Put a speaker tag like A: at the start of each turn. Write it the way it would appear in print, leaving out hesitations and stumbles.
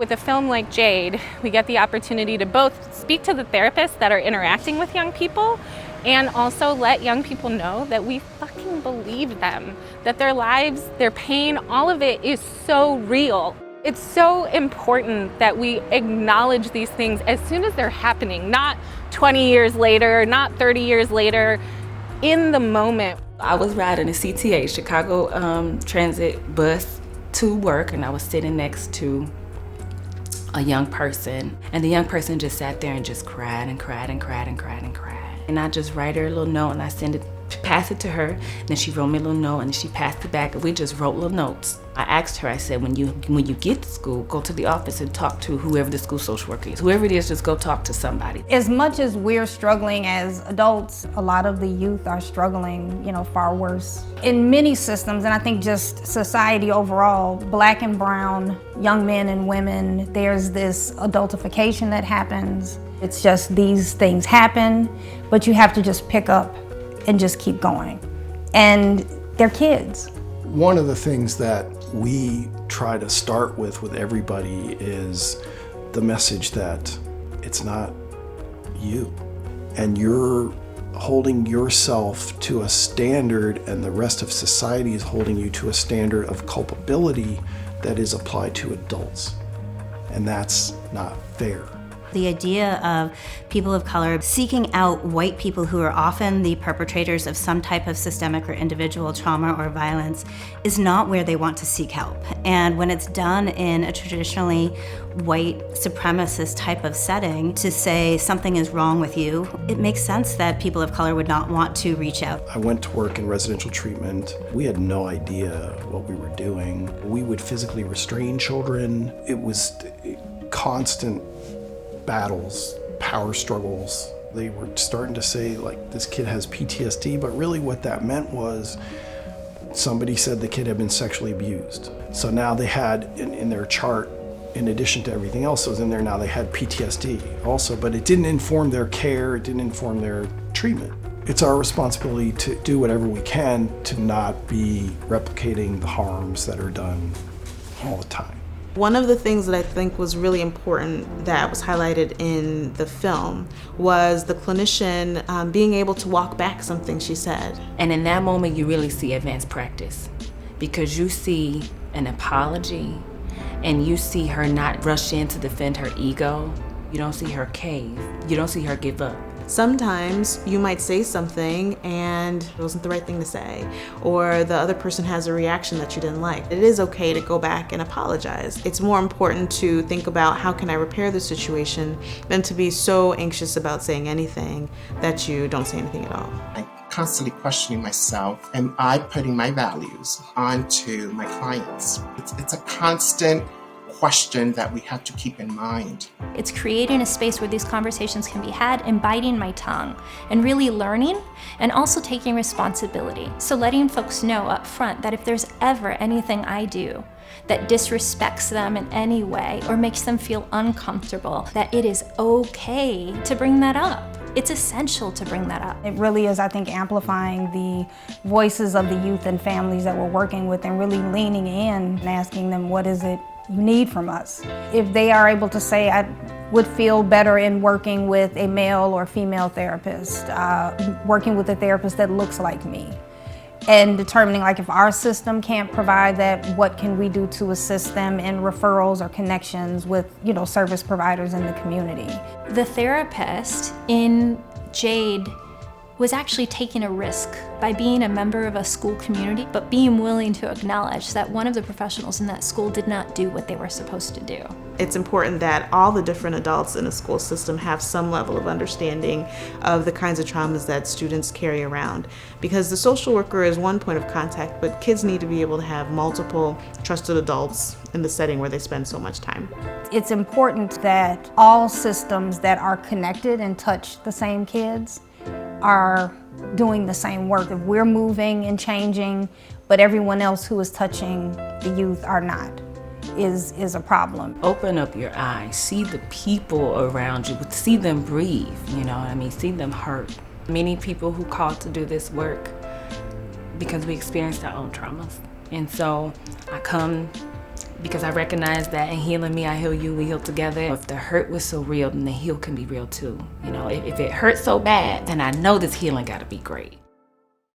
A: With a film like Jade, we get the opportunity to both speak to the therapists that are interacting with young people and also let young people know that we fucking believe them, that their lives, their pain, all of it is so real. It's so important that we acknowledge these things as soon as they're happening, not 20 years later, not 30 years later, in the moment.
B: I was riding a CTA, Chicago Transit bus to work, and I was sitting next to a young person, and the young person just sat there and just cried and cried and cried and cried and cried. And I just write her a little note and I pass it to her, and then she wrote me a little note and she passed it back, and we just wrote little notes. I asked her, I said, when you get to school, go to the office and talk to whoever the school social worker is. Whoever it is, just go talk to somebody.
C: As much as we're struggling as adults, a lot of the youth are struggling, far worse. In many systems, and I think just society overall, Black and brown young men and women, there's this adultification that happens. It's just these things happen, but you have to just pick up and just keep going. And they're kids.
D: One of the things that we try to start with everybody is the message that it's not you. And you're holding yourself to a standard, and the rest of society is holding you to a standard of culpability that is applied to adults. And that's not fair.
E: The idea of people of color seeking out white people who are often the perpetrators of some type of systemic or individual trauma or violence is not where they want to seek help. And when it's done in a traditionally white supremacist type of setting, to say something is wrong with you, it makes sense that people of color would not want to reach out.
D: I went to work in residential treatment. We had no idea what we were doing. We would physically restrain children. It was constant battles, power struggles. They were starting to say, like, this kid has PTSD, but really what that meant was somebody said the kid had been sexually abused. So now they had in their chart, in addition to everything else that was in there, now they had PTSD also, but it didn't inform their care, it didn't inform their treatment. It's our responsibility to do whatever we can to not be replicating the harms that are done all the time.
F: One of the things that I think was really important that was highlighted in the film was the clinician being able to walk back something she said.
B: And in that moment, you really see advanced practice, because you see an apology and you see her not rush in to defend her ego. You don't see her cave. You don't see her give up.
F: Sometimes you might say something and it wasn't the right thing to say, or the other person has a reaction that you didn't like. It is okay to go back and apologize. It's more important to think about how can I repair the situation than to be so anxious about saying anything that you don't say anything at all.
G: I'm constantly questioning myself, and I putting my values onto my clients. It's a constant question that we have to keep in mind.
H: It's creating a space where these conversations can be had and biting my tongue and really learning and also taking responsibility. So letting folks know up front that if there's ever anything I do that disrespects them in any way or makes them feel uncomfortable, that it is okay to bring that up. It's essential to bring that up.
C: It really is, I think, amplifying the voices of the youth and families that we're working with and really leaning in and asking them, what is it you need from us? If they are able to say, I would feel better in working with a male or female therapist, working with a therapist that looks like me, and determining, like, if our system can't provide that, what can we do to assist them in referrals or connections with, service providers in the community.
H: The therapist in Jade was actually taking a risk by being a member of a school community, but being willing to acknowledge that one of the professionals in that school did not do what they were supposed to do.
F: It's important that all the different adults in a school system have some level of understanding of the kinds of traumas that students carry around, because the social worker is one point of contact, but kids need to be able to have multiple trusted adults in the setting where they spend so much time.
C: It's important that all systems that are connected and touch the same kids are doing the same work. If we're moving and changing, but everyone else who is touching the youth are not, is a problem.
B: Open up your eyes, see the people around you, see them breathe, see them hurt. Many people who call to do this work because we experienced our own traumas. And so I come Because I recognize that in healing me, I heal you, we heal together. If the hurt was so real, then the heal can be real too. You know, if it hurts so bad, then I know this healing gotta be great.